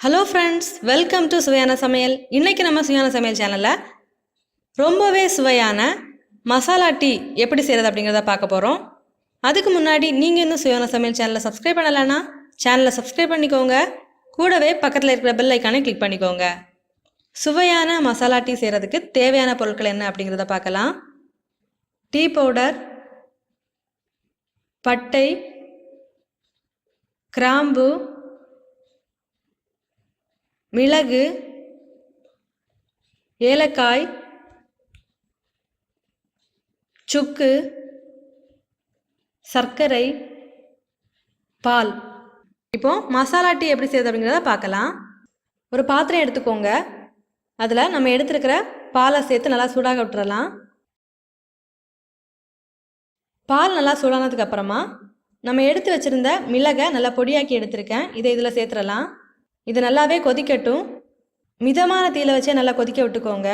Hello friends, welcome to சுவையான சமையல். இன்றைக்கி நம்ம சுவையான சமையல் சேனலில் ரொம்பவே சுவையான மசாலா டீ எப்படி செய்கிறது அப்படிங்கிறத பார்க்க போகிறோம். அதுக்கு முன்னாடி நீங்கள் இன்னும் சுவையான சமையல் சேனலை சப்ஸ்கிரைப் பண்ணலைன்னா சேனலை சப்ஸ்கிரைப் பண்ணிக்கோங்க. கூடவே பக்கத்தில் இருக்கிற பெல் ஐக்கானை கிளிக் பண்ணிக்கோங்க. சுவையான மசாலா டீ செய்கிறதுக்கு தேவையான பொருட்கள் என்ன அப்படிங்கிறத பார்க்கலாம். டீ பவுடர், பட்டை, கிராம்பு, மிளகு, ஏலக்காய், சுக்கு, சர்க்கரை, பால். இப்போ மசாலா டீ எப்படி செய்யுது அப்படிங்கிறத பார்க்கலாம். ஒரு பாத்திரம் எடுத்துக்கோங்க. அதில் நம்ம எடுத்துருக்கிற பாலை சேர்த்து நல்லா சூடாக விட்டுறலாம். பால் நல்லா சூடானதுக்கு அப்புறமா நம்ம எடுத்து வச்சுருந்த மிளகை நல்லா பொடியாக்கி எடுத்துருக்கேன். இதை இதில் சேர்த்துடலாம். இது நல்லாவே கொதிக்கட்டும். மிதமான தீயில வச்சே நல்லா கொதிக்க விட்டுக்கோங்க.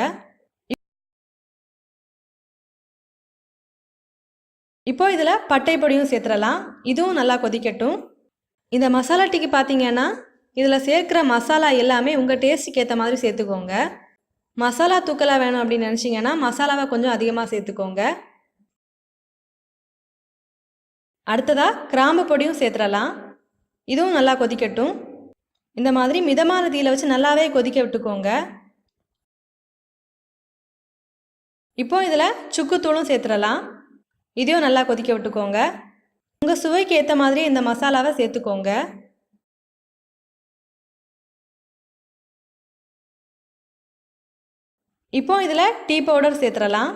இப்போ இதில் பட்டை பொடியும் சேர்த்துடலாம். இதுவும் நல்லா கொதிக்கட்டும். இந்த மசாலா டீக்கு பார்த்தீங்கன்னா இதில் சேர்க்குற மசாலா எல்லாமே உங்கள் டேஸ்ட்டுக்கு ஏற்ற மாதிரி சேர்த்துக்கோங்க. மசாலா தூக்கலாக வேணும் அப்படின்னு நினச்சிங்கன்னா மசாலாவை கொஞ்சம் அதிகமாக சேர்த்துக்கோங்க. அடுத்ததாக கிராம்பு பொடியும் சேர்த்துடலாம். இதுவும் நல்லா கொதிக்கட்டும். இந்த மாதிரி மிதமான தீயில வச்சு நல்லாவே கொதிக்க விட்டுக்கோங்க. இப்போ இதில் சுக்குத்தூளும் சேர்த்துடலாம். இதையும் நல்லா கொதிக்க விட்டுக்கோங்க. உங்கள் சுவைக்கு ஏற்ற மாதிரி இந்த மசாலாவை சேர்த்துக்கோங்க. இப்போ இதில் டீ பவுடர் சேர்த்துடலாம்.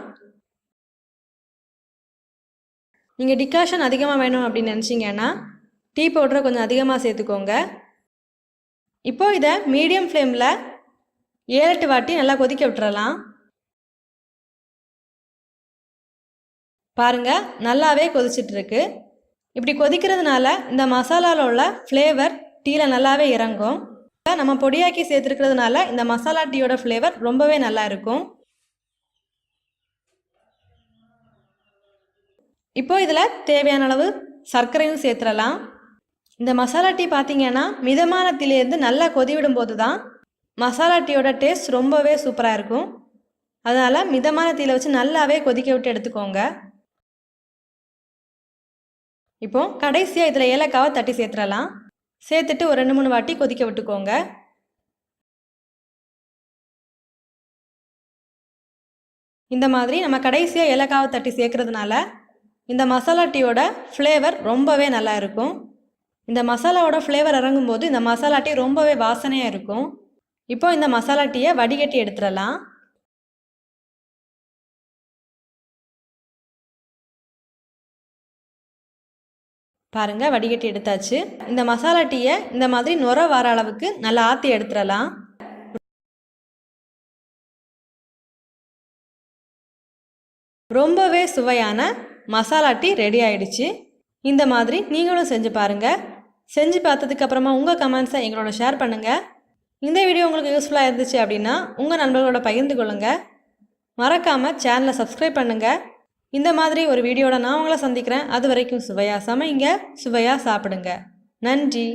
நீங்கள் டிகாஷன் அதிகமாக வேணும் அப்படின்னு நினச்சிங்கன்னா டீ பவுடரை கொஞ்சம் அதிகமாக சேர்த்துக்கோங்க. இப்போ இதை மீடியம் ஃப்ளேமில் 7-8 வாட்டி நல்லா கொதிக்க விட்டுறலாம். பாருங்கள், நல்லாவே கொதிச்சிட்ருக்கு. இப்படி கொதிக்கிறதுனால இந்த மசாலாவில் உள்ள ஃப்ளேவர் டீயில் நல்லாவே இறங்கும். நம்ம பொடியாக்கி சேர்த்துருக்கிறதுனால இந்த மசாலா டீயோட ஃப்ளேவர் ரொம்பவே நல்லா இருக்கும். இப்போ இதில் தேவையான அளவு சர்க்கரையும் சேர்த்துடலாம். இந்த மசாலா டீ பார்த்தீங்கன்னா மிதமான தீயிலேருந்து நல்லா கொதிவிடும் போது தான் மசாலா டீயோட டேஸ்ட் ரொம்பவே சூப்பராக இருக்கும். அதனால் மிதமான தீயில வச்சு நல்லாவே கொதிக்க விட்டு எடுத்துக்கோங்க. இப்போ கடைசியாக இதில் ஏலக்காவை தட்டி சேர்த்துடலாம். சேர்த்துட்டு ஒரு 2-3 வாட்டி கொதிக்க விட்டுக்கோங்க. இந்த மாதிரி நம்ம கடைசியாக ஏலக்காவை தட்டி சேர்க்கறதுனால இந்த மசாலா டீயோட ஃப்ளேவர் ரொம்பவே நல்லா இருக்கும். இந்த மசாலாவோட ஃப்ளேவர் இறங்கும்போது இந்த மசாலா டீ ரொம்பவே வாசனையாக இருக்கும். இப்போ இந்த மசாலா டீயை வடிகட்டி எடுத்துடலாம். பாருங்கள், வடிகட்டி எடுத்தாச்சு. இந்த மசாலா டீயை இந்த மாதிரி நுர வர அளவுக்கு நல்லா ஆற்றி எடுத்துடலாம். ரொம்பவே சுவையான மசாலா டீ ரெடி ஆயிடுச்சு. இந்த மாதிரி நீங்களும் செஞ்சு பாருங்கள். செஞ்சு பார்த்ததுக்கப்புறமா உங்கள் கமெண்ட்ஸை எங்களோட ஷேர் பண்ணுங்கள். இந்த வீடியோ உங்களுக்கு யூஸ்ஃபுல்லாக இருந்துச்சு அப்படின்னா உங்கள் நண்பர்களோட பகிர்ந்து கொள்ளுங்கள். மறக்காமல் சேனலை சப்ஸ்கிரைப் பண்ணுங்கள். இந்த மாதிரி ஒரு வீடியோட நான் உங்களை சந்திக்கிறேன். அது வரைக்கும் சுவையாக சமைங்க, சுவையாக சாப்பிடுங்க. நன்றி.